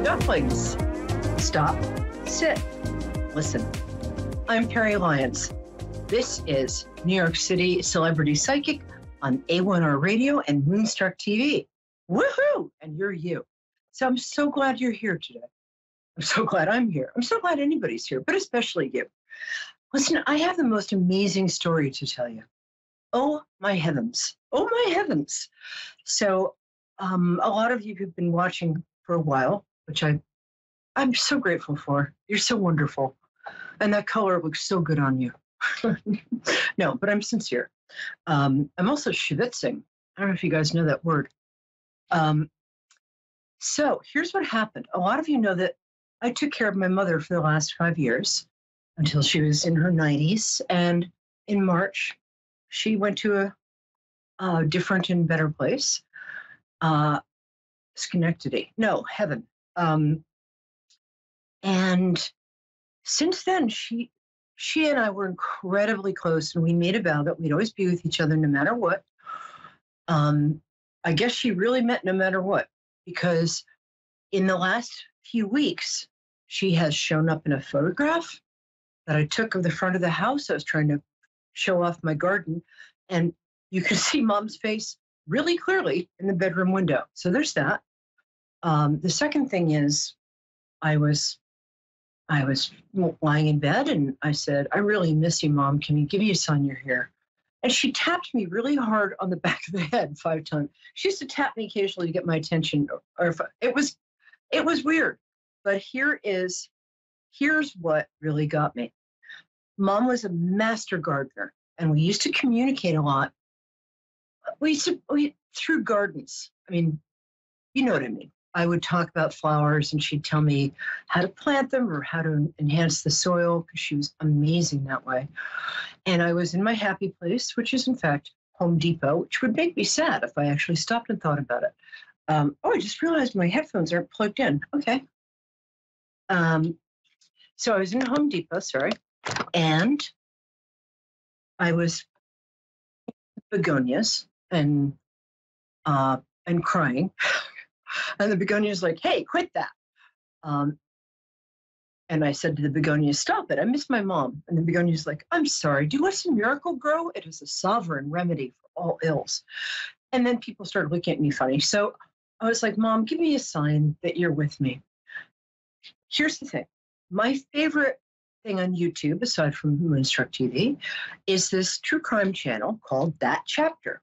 Ducklings. Stop, sit, listen. I'm Peri Lyons. This is New York City Celebrity Psychic on A1R Radio and Moonstar TV. Woohoo! And you're you. So I'm so glad you're here today. I'm so glad I'm here. I'm so glad anybody's here, but especially you. Listen, I have the most amazing story to tell you. Oh, my heavens. Oh, my heavens. So a lot of you who've been watching for a while, which I'm so grateful for. You're so wonderful. And that color looks so good on you. No, but I'm sincere. I'm also shivitzing. I don't know if you guys know that word. So here's what happened. A lot of you know that I took care of my mother for the last 5 years until she was in her 90s. And in March, she went to a different and better place. Schenectady. No, heaven. And since then, she and I were incredibly close, and we made a vow that we'd always be with each other no matter what. I guess she really meant no matter what, because in the last few weeks, she has shown up in a photograph that I took of the front of the house. I was trying to show off my garden, and you can see Mom's face really clearly in the bedroom window. So there's that. The second thing is, I was lying in bed, and I said, I really miss you, Mom. Can you give me a sign you're here? And she tapped me really hard on the back of the head 5 times. She used to tap me occasionally to get my attention. Or if it was weird. But here's what really got me. Mom was a master gardener, and we used to communicate a lot. We through gardens. I mean, you know what I mean. I would talk about flowers, and she'd tell me how to plant them or how to enhance the soil, because she was amazing that way. And I was in my happy place, which is, in fact, Home Depot, which would make me sad if I actually stopped and thought about it. I just realized my headphones aren't plugged in. Okay. So I was in Home Depot, and I was begonias and crying. And the begonia's like, hey, quit that. And I said to the begonia, stop it. I miss my mom. And the begonia's like, I'm sorry. Do you want some Miracle Grow? It is a sovereign remedy for all ills. And then people started looking at me funny. So I was like, Mom, give me a sign that you're with me. Here's the thing. My favorite thing on YouTube, aside from Moonstruck TV, is this true crime channel called That Chapter.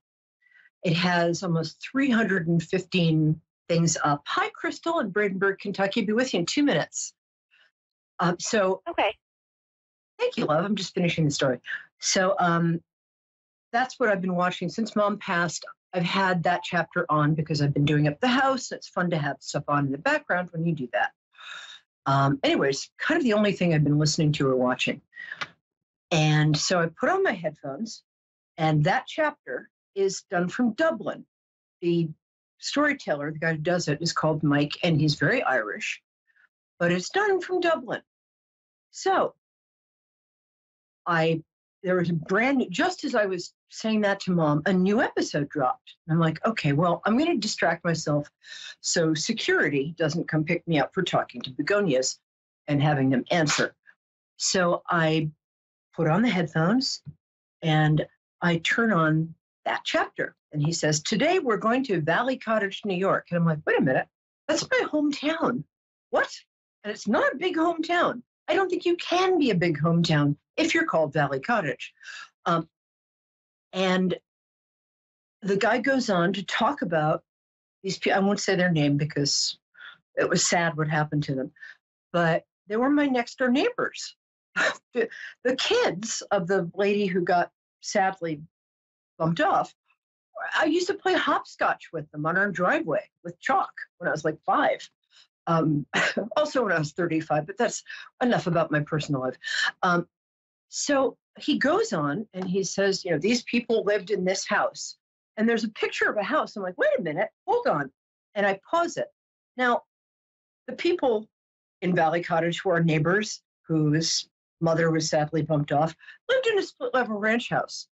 It has almost 315 things up. Hi, Crystal in Bradenburg, Kentucky. Be with you in 2 minutes. Okay. Thank you, love. I'm just finishing the story. So that's what I've been watching since Mom passed. I've had That Chapter on because I've been doing up the house. It's fun to have stuff on in the background when you do that. Anyways, kind of the only thing I've been listening to or watching. And so I put on my headphones, and That Chapter is done from Dublin. The storyteller, the guy who does it, is called Mike, and he's very Irish, but it's done from Dublin. So there was a brand new, just as I was saying that to Mom, a new episode dropped. And I'm like, okay, well, I'm going to distract myself so security doesn't come pick me up for talking to begonias and having them answer. So I put on the headphones and I turn on That Chapter. And he says, today we're going to Valley Cottage, New York. And I'm like, wait a minute, that's my hometown. What? And it's not a big hometown. I don't think you can be a big hometown if you're called Valley Cottage. And the guy goes on to talk about these people. I won't say their name because it was sad what happened to them, but they were my next door neighbors. The kids of the lady who got sadly bumped off, I used to play hopscotch with them on our driveway with chalk when I was like 5. Also when I was 35, but that's enough about my personal life. So he goes on and he says, these people lived in this house. And there's a picture of a house. I'm like, wait a minute, hold on. And I pause it. Now, the people in Valley Cottage who are neighbors, whose mother was sadly bumped off, lived in a split-level ranch house.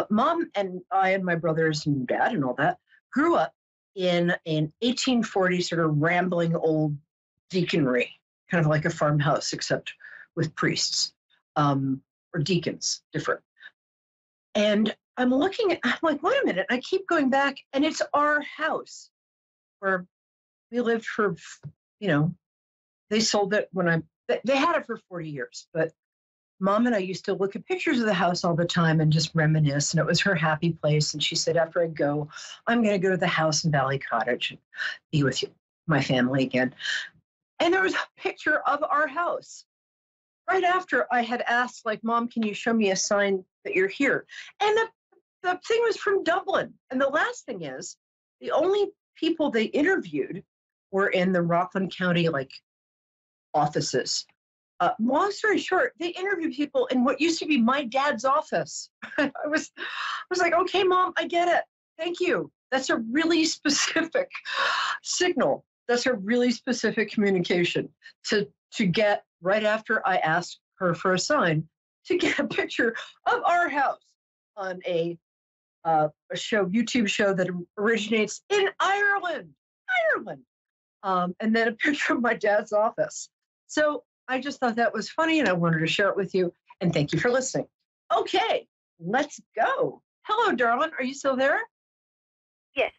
Mom and I and my brothers and dad and all that grew up in an 1840s sort of rambling old deaconry, kind of like a farmhouse, except with priests or deacons, different. And I'm like, wait a minute, I keep going back, and it's our house where we lived for, they sold it they had it for 40 years, but Mom and I used to look at pictures of the house all the time and just reminisce, and it was her happy place. And she said, after I go, I'm going to go to the house in Valley Cottage and be with my family again. And there was a picture of our house right after I had asked, like, Mom, can you show me a sign that you're here? And the thing was from Dublin. And the last thing is, the only people they interviewed were in the Rockland County, offices. Long story short, they interviewed people in what used to be my dad's office. I was like, okay, Mom, I get it. Thank you. That's a really specific signal. That's a really specific communication to get right after I asked her for a sign to get a picture of our house on a YouTube show that originates in Ireland, and then a picture of my dad's office. So I just thought that was funny, and I wanted to share it with you. And thank you for listening. Okay, let's go. Hello, darling. Are you still there? Yes.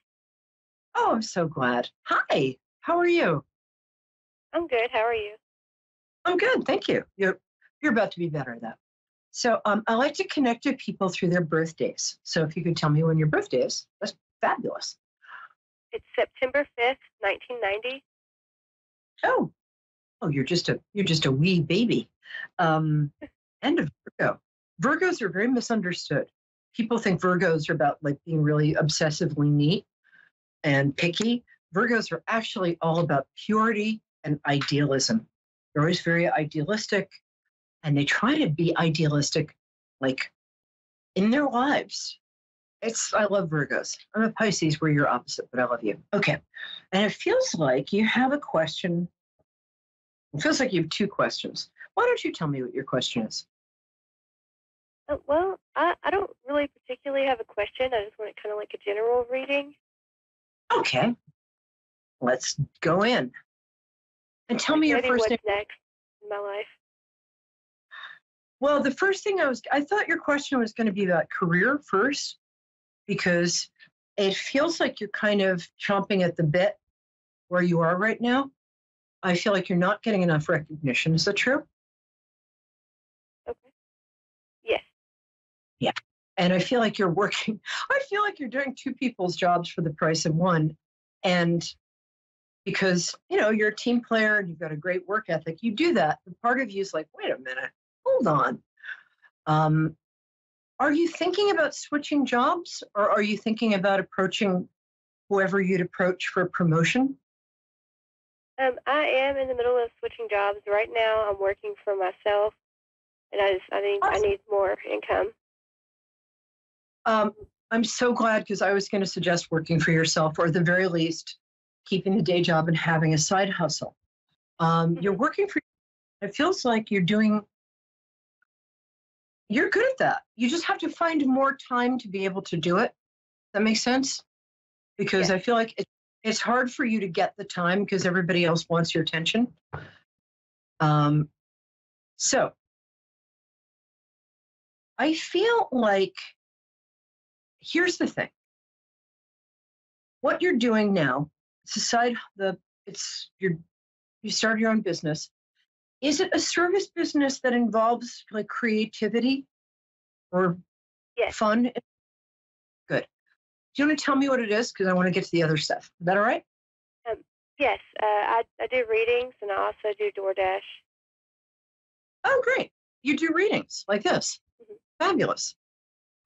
Oh, I'm so glad. Hi. How are you? I'm good. How are you? I'm good. Thank you. You're about to be better at that. So I like to connect with people through their birthdays. So if you could tell me when your birthday is, that's fabulous. It's September 5th, 1990. Oh, you're just a wee baby. And a Virgo. Virgos are very misunderstood. People think Virgos are about being really obsessively neat and picky. Virgos are actually all about purity and idealism. They're always very idealistic, and they try to be idealistic, in their lives. I love Virgos. I'm a Pisces, where you're opposite, but I love you. Okay. And it feels like you have a question. It feels like you have two questions. Why don't you tell me what your question is? Well, I don't really particularly have a question. I just want it kind of like a general reading. Okay. Let's go in. And tell me your first name. What's next in my life? Well, the first thing I thought your question was going to be about career first, because it feels like you're kind of chomping at the bit where you are right now. I feel like you're not getting enough recognition. Is that true? Okay. Yes. Yeah. And I feel like you're doing two people's jobs for the price of one. And because, you're a team player and you've got a great work ethic, you do that. And part of you is like, wait a minute, hold on. Are you thinking about switching jobs, or are you thinking about approaching whoever you'd approach for a promotion? I am in the middle of switching jobs. Right now, I'm working for myself, and I need more income. I'm so glad, because I was going to suggest working for yourself, or at the very least, keeping the day job and having a side hustle. You're working for. It feels like you're good at that. You just have to find more time to be able to do it. That makes sense? Because I feel like it's hard for you to get the time because everybody else wants your attention. So I feel like, here's the thing. What you're doing now, you started your own business. Is it a service business that involves creativity or fun? Good. Do you want to tell me what it is? Because I want to get to the other stuff. Is that all right? Yes. I do readings, and I also do DoorDash. Oh, great. You do readings like this. Mm-hmm. Fabulous.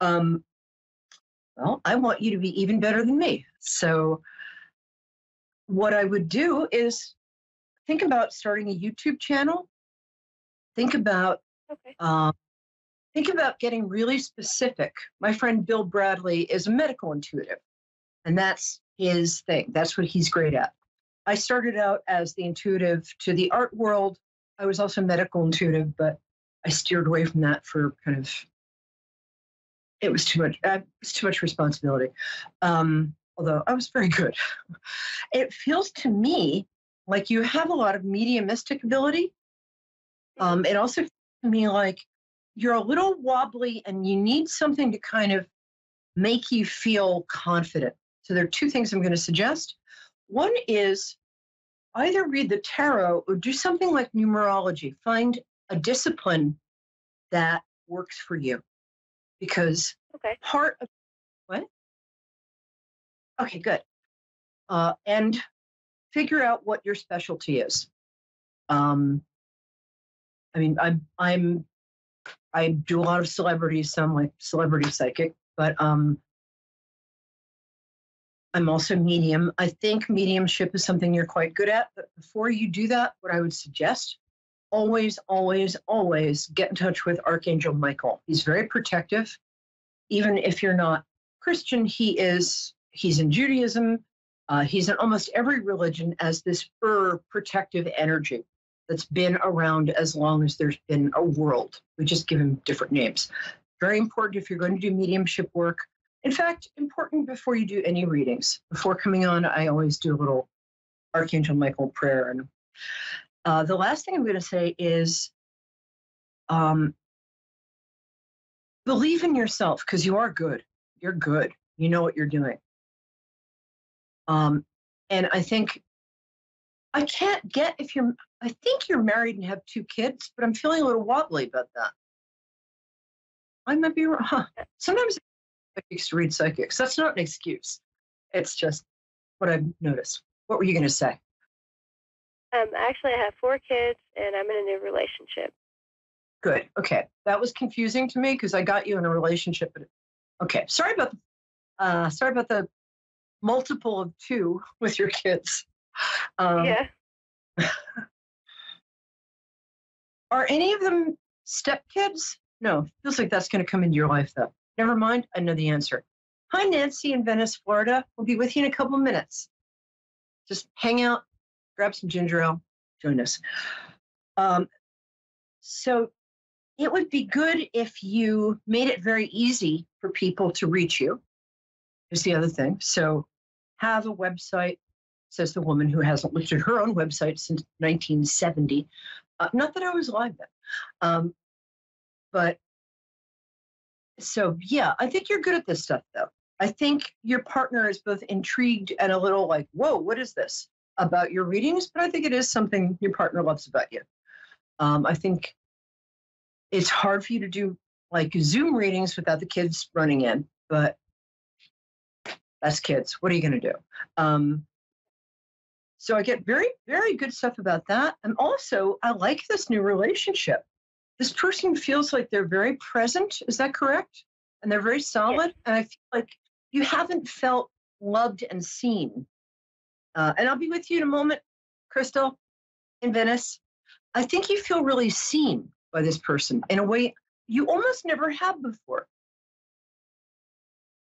Well, I want you to be even better than me. So what I would do is think about starting a YouTube channel. Think about getting really specific. My friend Bill Bradley is a medical intuitive, and that's his thing. That's what he's great at. I started out as the intuitive to the art world. I was also medical intuitive, but I steered away from that for it was too much responsibility. Although I was very good. It feels to me like you have a lot of mediumistic ability. It also feels to me like you're a little wobbly and you need something to kind of make you feel confident. So there are two things I'm going to suggest. One is either read the tarot or do something like numerology. Find a discipline that works for you. Because part of what? Okay, good. And figure out what your specialty is. I mean, I do a lot of celebrities, so I'm like celebrity psychic, but I'm also medium. I think mediumship is something you're quite good at, but before you do that, what I would suggest, always, always, always get in touch with Archangel Michael. He's very protective. Even if you're not Christian, he's in Judaism. He's in almost every religion as this protective energy that's been around as long as there's been a world. We just give him different names. Very important if you're going to do mediumship work. In fact, important before you do any readings. Before coming on, I always do a little Archangel Michael prayer. And the last thing I'm going to say is believe in yourself, because you are good. You're good. You know what you're doing. And I think I can't get I think you're married and have 2 kids, but I'm feeling a little wobbly about that. I might be wrong. Huh. Sometimes psychics to read psychics. That's not an excuse. It's just what I've noticed. What were you going to say? Actually, I have 4 kids, and I'm in a new relationship. Good. Okay. That was confusing to me because I got you in a relationship. But okay. Sorry about the multiple of 2 with your kids. Yeah. Are any of them stepkids? No. Feels like that's going to come into your life, though. Never mind. I know the answer. Hi, Nancy in Venice, Florida. We'll be with you in a couple of minutes. Just hang out, grab some ginger ale, join us. So it would be good if you made it very easy for people to reach you, is the other thing. So have a website, says the woman who hasn't looked at her own website since 1970. Not that I was alive then. But so, yeah, I think you're good at this stuff, though. I think your partner is both intrigued and a little like, whoa, what is this about your readings? But I think it is something your partner loves about you. I think it's hard for you to do like Zoom readings without the kids running in, but that's kids. What are you going to do? So I get very, very good stuff about that. And also, I like this new relationship. This person feels like they're very present. Is that correct? And they're very solid. Yes. And I feel like you haven't felt loved and seen. And I'll be with you in a moment, Crystal, in Venice. I think you feel really seen by this person in a way you almost never have before.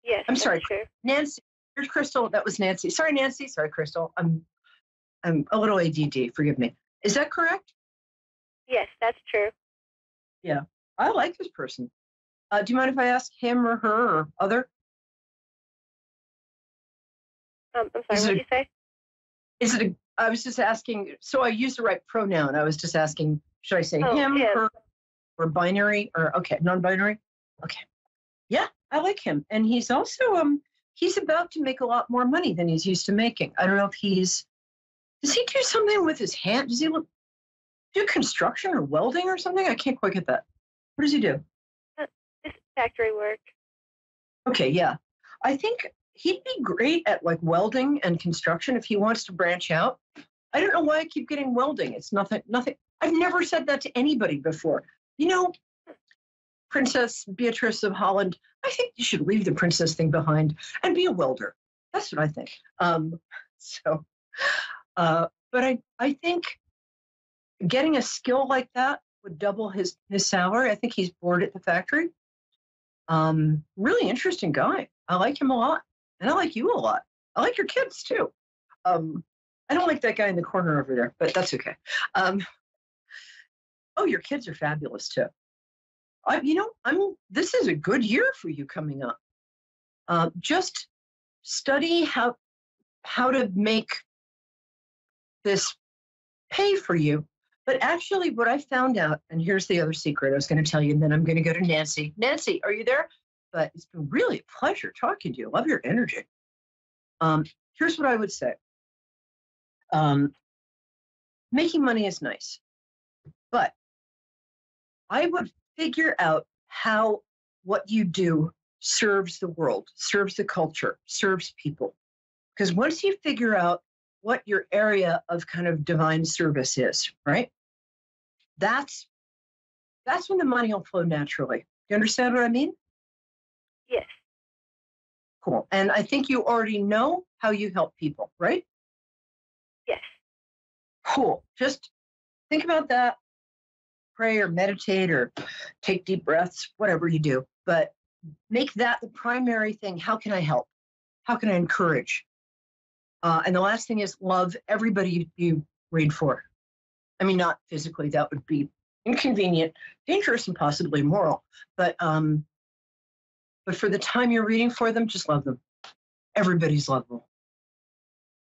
Yes. I'm sorry, true. Nancy. Here's Crystal. That was Nancy. Sorry, Nancy. Sorry, Crystal. I'm a little ADD. Forgive me. Is that correct? Yes, that's true. Yeah, I like this person. Do you mind if I ask him or her or other? I'm sorry, what did you say? I was just asking, so I used the right pronoun. I was just asking, should I say him, her, or binary, or okay, non-binary? Okay. Yeah, I like him. And he's also, he's about to make a lot more money than he's used to making. I don't know if does he do something with his hand? Does he do construction or welding or something? I can't quite get that. What does he do? It's factory work. Okay, yeah. I think he'd be great at like welding and construction if he wants to branch out. I don't know why I keep getting welding. It's nothing. I've never said that to anybody before. You know, Princess Beatrice of Holland, I think you should leave the princess thing behind and be a welder. That's what I think. But I think getting a skill like that would double his salary. I think he's bored at the factory. Really interesting guy. I like him a lot. And I like you a lot. I like your kids too. I don't like that guy in the corner over there, but that's okay. Your kids are fabulous too. This is a good year for you coming up. Just study how to make this pay for you. But actually, what I found out, and here's the other secret I was going to tell you, and then I'm going to go to Nancy. Nancy, are you there? But it's been really a pleasure talking to you. Love your energy. Here's what I would say. Making money is nice, but I would figure out how what you do serves the world, serves the culture, serves people. Because once you figure out what your area of kind of divine service is, right? That's when the money will flow naturally. You understand what I mean? Yes. Cool. And I think you already know how you help people, right? Yes. Cool. Just think about that. Pray or meditate or take deep breaths, whatever you do. But make that the primary thing. How can I help? How can I encourage? And the last thing is love everybody you read for. I mean, not physically, that would be inconvenient, dangerous, and possibly immoral. But for the time you're reading for them, just love them. Everybody's lovable,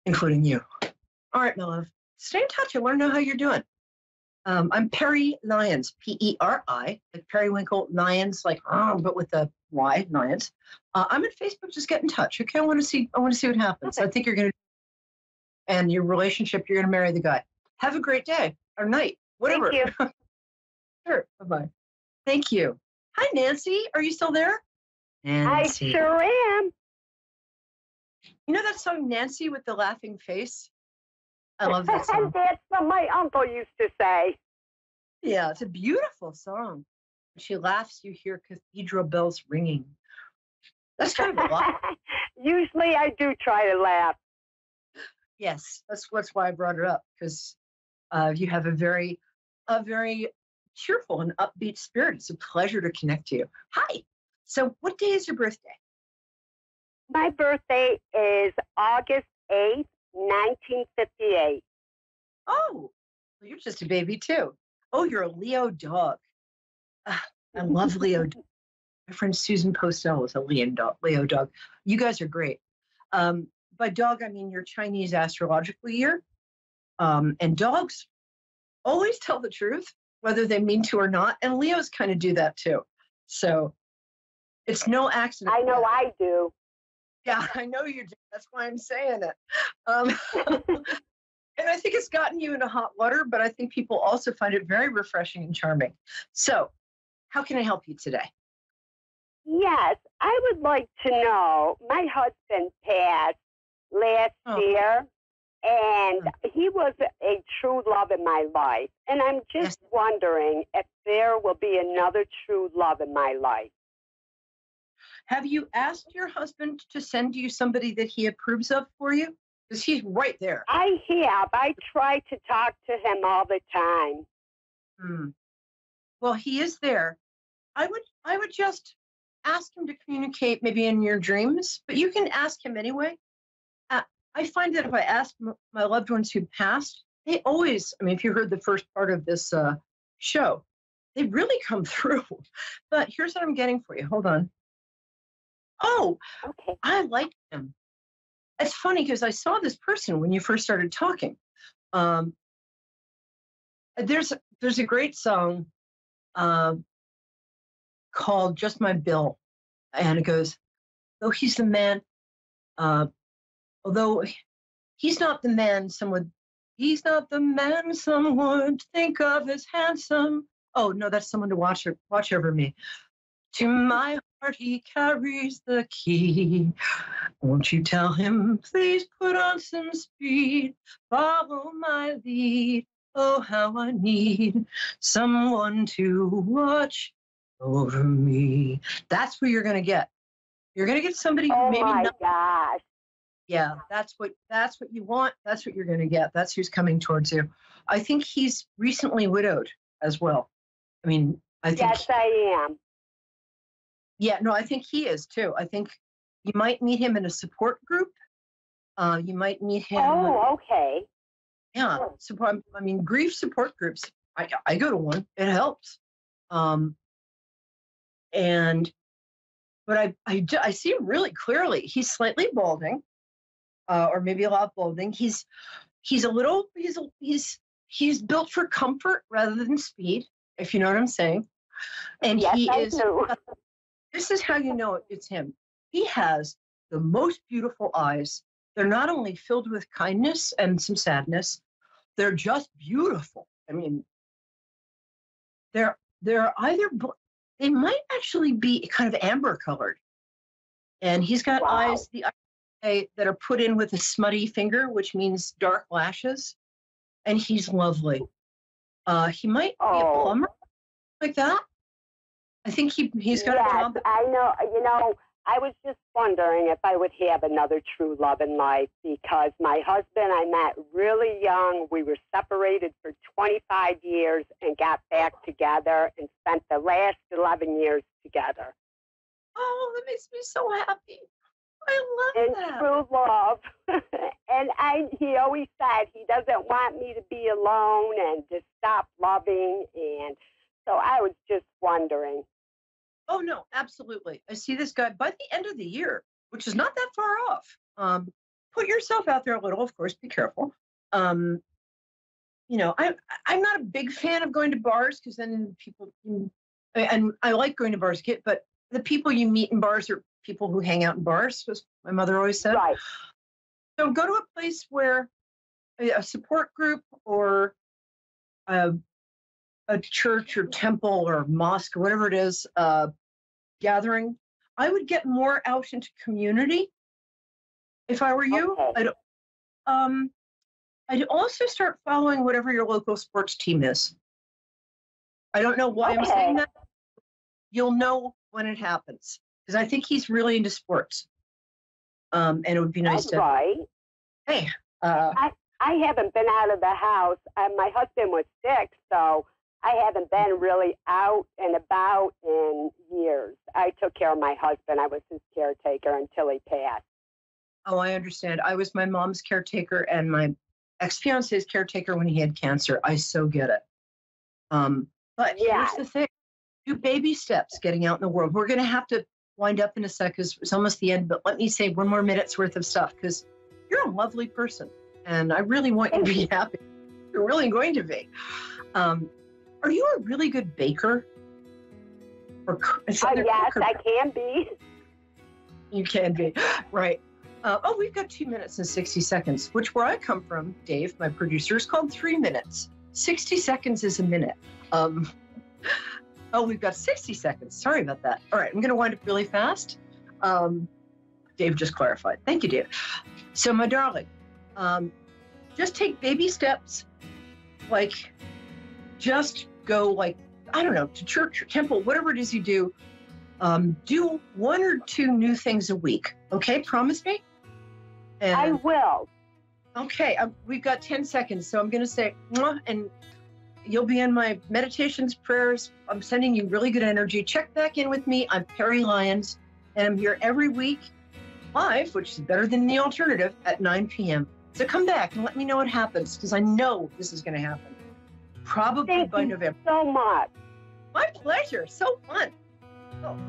including you. All right, my love. Stay in touch. I want to know how you're doing. I'm Peri Lyons, P-E-R-I, like Periwinkle, Lyons, like, but with the Y, Lyons. I'm at Facebook. Just get in touch. Okay, I want to see what happens. Okay. I think you're going to, and your relationship, you're going to marry the guy. Have a great day or night, whatever. Thank you. Sure. Bye-bye. Thank you. Hi, Nancy. Are you still there? Nancy. I sure am. You know that song, Nancy with the laughing face? I love that song. That's what my uncle used to say. Yeah, it's a beautiful song. When she laughs, you hear cathedral bells ringing. That's kind of a lot. Usually I do try to laugh. Yes, that's why I brought it up, because you have a very cheerful and upbeat spirit. It's a pleasure to connect to you. Hi. So what day is your birthday? My birthday is August 8th, 1958. Oh, well, you're just a baby too. Oh, you're a Leo dog. I love Leo. My friend Susan Postel is a Leo dog. You guys are great. By dog, I mean your Chinese astrological year. And dogs always tell the truth, whether they mean to or not. And Leos kind of do that too. So it's no accident. I know I do. Yeah, I know you do. That's why I'm saying it. And I think it's gotten you into hot water, but I think people also find it very refreshing and charming. So how can I help you today? Yes, I would like to know. My husband passed last year, and he was a true love in my life. And I'm just wondering if there will be another true love in my life. Have you asked your husband to send you somebody that he approves of for you? Because he's right there. I have. I try to talk to him all the time. Well, he is there. I would just ask him to communicate maybe in your dreams, but you can ask him anyway. I find that if I ask my loved ones who passed, they always, I mean, if you heard the first part of this show, they really come through. But here's what I'm getting for you. Hold on. Oh, okay. I like him. It's funny because I saw this person when you first started talking. There's a great song called "Just My Bill," and it goes, "Though he's the man, although he's not the man he's not the man someone would think of as handsome." Oh no, that's someone to watch over me. To my heart he carries the key. Won't you tell him, please put on some speed, follow my lead. Oh, how I need someone to watch over me. That's what you're going to get. You're going to get somebody who maybe not. Oh, my gosh. Yeah, that's what you want. That's what you're going to get. That's who's coming towards you. I think he's recently widowed as well. I mean, I think. Yes, I am. Yeah, no, I think he is too. I think you might meet him in a support group. You might meet him. Oh, okay. Yeah, support. I mean, grief support groups. I go to one. It helps. But I see him really clearly. He's slightly balding, or maybe a lot balding. He's he's built for comfort rather than speed, if you know what I'm saying. And yes, he I is, do. this is how you know it's him. He has the most beautiful eyes. They're not only filled with kindness and some sadness, they're just beautiful. I mean, they're either, they might actually be kind of amber colored. And he's got eyes, the eyes that are put in with a smutty finger, which means dark lashes. And he's lovely. He might be a plumber, like that. I think he's got a job. I know. You know, I was just wondering if I would have another true love in life, because my husband I met really young. We were separated for 25 years and got back together and spent the last 11 years together. Oh, that makes me so happy. I love that. True love. And he always said he doesn't want me to be alone and to stop loving. And so I was just wondering. Oh, no, absolutely. I see this guy by the end of the year, which is not that far off. Put yourself out there a little, of course, be careful. You know, I'm not a big fan of going to bars, because then people, and I like going to bars, but the people you meet in bars are people who hang out in bars, as my mother always said. Right. So go to a place where a support group or a church or temple or mosque or whatever it is, gathering. I would get more out into community if I were you. Okay. I'd also start following whatever your local sports team is. I don't know why I'm saying that. You'll know when it happens, because I think he's really into sports. And it would be nice to. Right. Hey. I haven't been out of the house. My husband was sick, so I haven't been really out and about in years. I took care of my husband. I was his caretaker until he passed. Oh, I understand. I was my mom's caretaker and my ex-fiance's caretaker when he had cancer. I so get it. But here's the thing. Do baby steps getting out in the world. We're going to have to wind up in a sec, because it's almost the end. But let me say one more minute's worth of stuff, because you're a lovely person. And I really want you to be happy. You're really going to be. Are you a really good baker? Or yes, I can be. You can be, right. We've got 2 minutes and 60 seconds, which where I come from, Dave, my producer, is called 3 minutes. 60 seconds is a minute. We've got 60 seconds. Sorry about that. All right, I'm going to wind up really fast. Dave just clarified. Thank you, Dave. So, my darling, just take baby steps. Like, just go, like, I don't know, to church or temple, whatever it is you do. Do 1 or 2 new things a week. Okay, promise me? And, I will. Okay, we've got 10 seconds, so I'm going to say, mwah, and you'll be in my meditations, prayers. I'm sending you really good energy. Check back in with me. I'm Peri Lyons, and I'm here every week live, which is better than the alternative, at 9 p.m. So come back and let me know what happens, because I know this is going to happen. Probably by November. Thank you so much. My pleasure. So fun.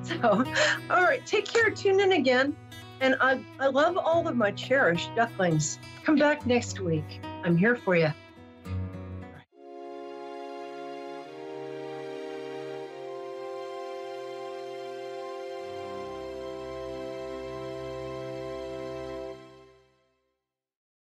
So, all right. Take care. Tune in again. And I love all of my cherished ducklings. Come back next week. I'm here for you.